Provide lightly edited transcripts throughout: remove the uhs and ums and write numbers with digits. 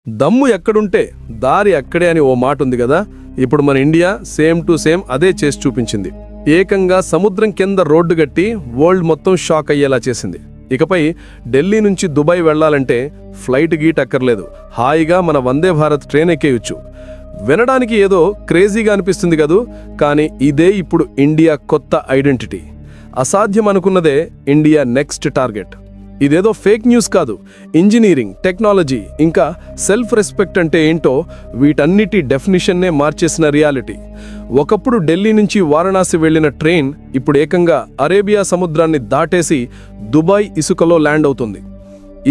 దమ్ము ఎక్కడుంటే దారి అక్కడే అని ఓ మాట ఉంది కదా. ఇప్పుడు మన ఇండియా సేమ్ టు సేమ్ అదే చేసి చూపించింది. ఏకంగా సముద్రం కింద రోడ్డు గట్టి వరల్డ్ మొత్తం షాక్ అయ్యేలా చేసింది. ఇకపై ఢిల్లీ నుంచి దుబాయ్ వెళ్లాలంటే ఫ్లైట్ గీట్ అక్కర్లేదు, హాయిగా మన వందే భారత్ ట్రైన్ ఎక్కేయచ్చు. వినడానికి ఏదో క్రేజీగా అనిపిస్తుంది కదూ, కానీ ఇదే ఇప్పుడు ఇండియా కొత్త ఐడెంటిటీ. అసాధ్యం అనుకున్నదే ఇండియా నెక్స్ట్ టార్గెట్. ఇదేదో ఫేక్ న్యూస్ కాదు. ఇంజనీరింగ్, టెక్నాలజీ, ఇంకా సెల్ఫ్ రెస్పెక్ట్ అంటే ఏంటో వీటన్నిటి డెఫినిషన్నే మార్చేసిన రియాలిటీ. ఒకప్పుడు ఢిల్లీ నుంచి వారణాసి వెళ్లిన ట్రైన్ ఇప్పుడు ఏకంగా అరేబియా సముద్రాన్ని దాటేసి దుబాయ్ ఇసుకలో ల్యాండ్ అవుతుంది.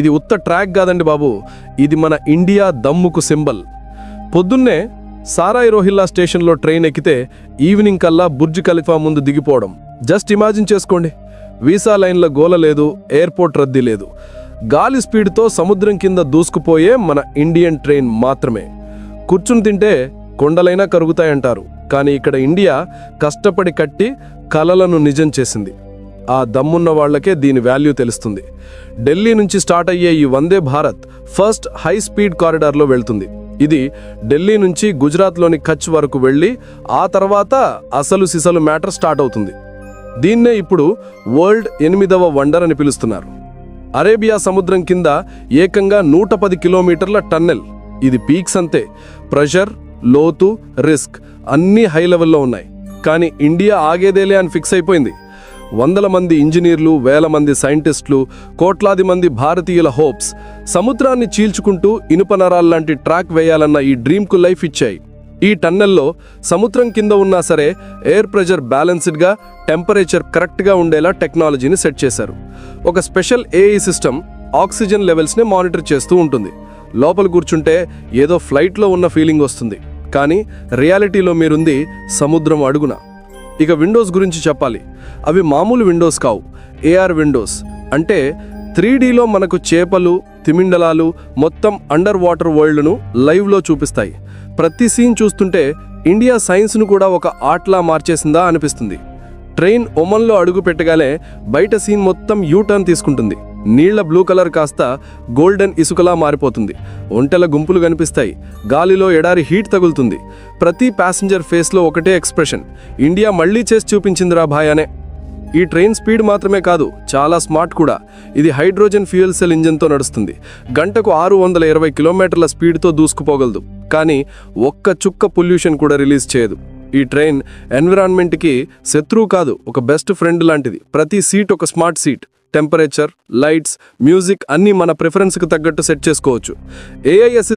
ఇది ఉత్త ట్రాక్ కాదండి బాబు, ఇది మన ఇండియా దమ్ముకు సింబల్. పొద్దున్నే సారాయి రోహిల్లా స్టేషన్లో ట్రైన్ ఎక్కితే ఈవినింగ్ కల్లా బుర్జ్ ఖలీఫా ముందు దిగిపోవడం జస్ట్ ఇమాజిన్ చేసుకోండి. వీసా లైన్ల గోల లేదు, ఎయిర్పోర్ట్ రద్దీ లేదు. గాలి స్పీడ్తో సముద్రం కింద దూసుకుపోయే మన ఇండియన్ ట్రైన్ మాత్రమే. కూర్చుని తింటే కొండలైనా కరుగుతాయంటారు, కానీ ఇక్కడ ఇండియా కష్టపడి కట్టి కలలను నిజం చేసింది. ఆ దమ్మున్న వాళ్లకే దీని వాల్యూ తెలుస్తుంది. ఢిల్లీ నుంచి స్టార్ట్ అయ్యే ఈ Vande Bharat first high speed కారిడార్లో వెళ్తుంది. ఇది ఢిల్లీ నుంచి గుజరాత్లోని కచ్ వరకు వెళ్ళి ఆ తర్వాత అసలు సిసలు మ్యాటర్ స్టార్ట్ అవుతుంది. దీన్నే ఇప్పుడు వరల్డ్ 8వ వండర్ అని పిలుస్తున్నారు. అరేబియా సముద్రం కింద ఏకంగా 110 కిలోమీటర్ల టన్నెల్. ఇది పీక్స్ అంతే. ప్రెషర్, లోతు, రిస్క్ అన్నీ హై లెవెల్లో ఉన్నాయి. కానీ ఇండియా ఆగేదేలే అని ఫిక్స్ అయిపోయింది. వందల మంది ఇంజనీర్లు, వేల మంది సైంటిస్టులు, కోట్లాది మంది భారతీయుల హోప్స్ సముద్రాన్ని చీల్చుకుంటూ ఇనుప నరాల్లాంటి ట్రాక్ వేయాలన్న ఈ డ్రీమ్కు లైఫ్ ఇచ్చాయి. ఈ టన్నెల్లో సముద్రం కింద ఉన్నా సరే ఎయిర్ ప్రెషర్ బ్యాలెన్స్డ్గా, టెంపరేచర్ కరెక్ట్గా ఉండేలా టెక్నాలజీని సెట్ చేశారు. ఒక స్పెషల్ ఏఐ సిస్టమ్ ఆక్సిజన్ లెవెల్స్ని మానిటర్ చేస్తూ ఉంటుంది. లోపల కూర్చుంటే ఏదో ఫ్లైట్లో ఉన్న ఫీలింగ్ వస్తుంది, కానీ రియాలిటీలో మీరుంది సముద్రం అడుగున. ఇక విండోస్ గురించి చెప్పాలి. అవి మామూలు విండోస్ కావు, ఏఆర్ విండోస్. అంటే 3Dలో మనకు చేపలు, తిమిండలాలు, మొత్తం అండర్ వాటర్ వరల్డ్ను లైవ్లో చూపిస్తాయి. ప్రతి సీన్ చూస్తుంటే ఇండియా సైన్స్ను కూడా ఒక ఆర్ట్లా మార్చేసిందా అనిపిస్తుంది. ట్రైన్ ఒమన్లో అడుగు పెట్టగానే బయట సీన్ మొత్తం యూటర్న్ తీసుకుంటుంది. నీళ్ల బ్లూ కలర్ కాస్త గోల్డెన్ ఇసుకలా మారిపోతుంది. ఒంటెల గుంపులు కనిపిస్తాయి. గాలిలో ఎడారి హీట్ తగులుతుంది. ప్రతి ప్యాసింజర్ ఫేస్లో ఒకటే ఎక్స్ప్రెషన్, ఇండియా మళ్లీ చేసి చూపించిందిరా భాయ్ అనే. ఈ ట్రైన్ స్పీడ్ మాత్రమే కాదు, చాలా స్మార్ట్ కూడా. ఇది హైడ్రోజన్ ఫ్యూయల్ సెల్ ఇంజన్తో నడుస్తుంది. గంటకు 620 కిలోమీటర్ల స్పీడ్తో దూసుకుపోగలదు, కానీ ఒక్క చుక్క పొల్యూషన్ కూడా రిలీజ్ చేయదు. ఈ ట్రైన్ ఎన్విరాన్మెంట్కి శత్రువు కాదు, ఒక బెస్ట్ ఫ్రెండ్ లాంటిది. ప్రతి సీట్ ఒక smart seat. Temperature, lights, music అన్నీ మన ప్రిఫరెన్స్కి తగ్గట్టు సెట్ చేసుకోవచ్చు. ఏఐ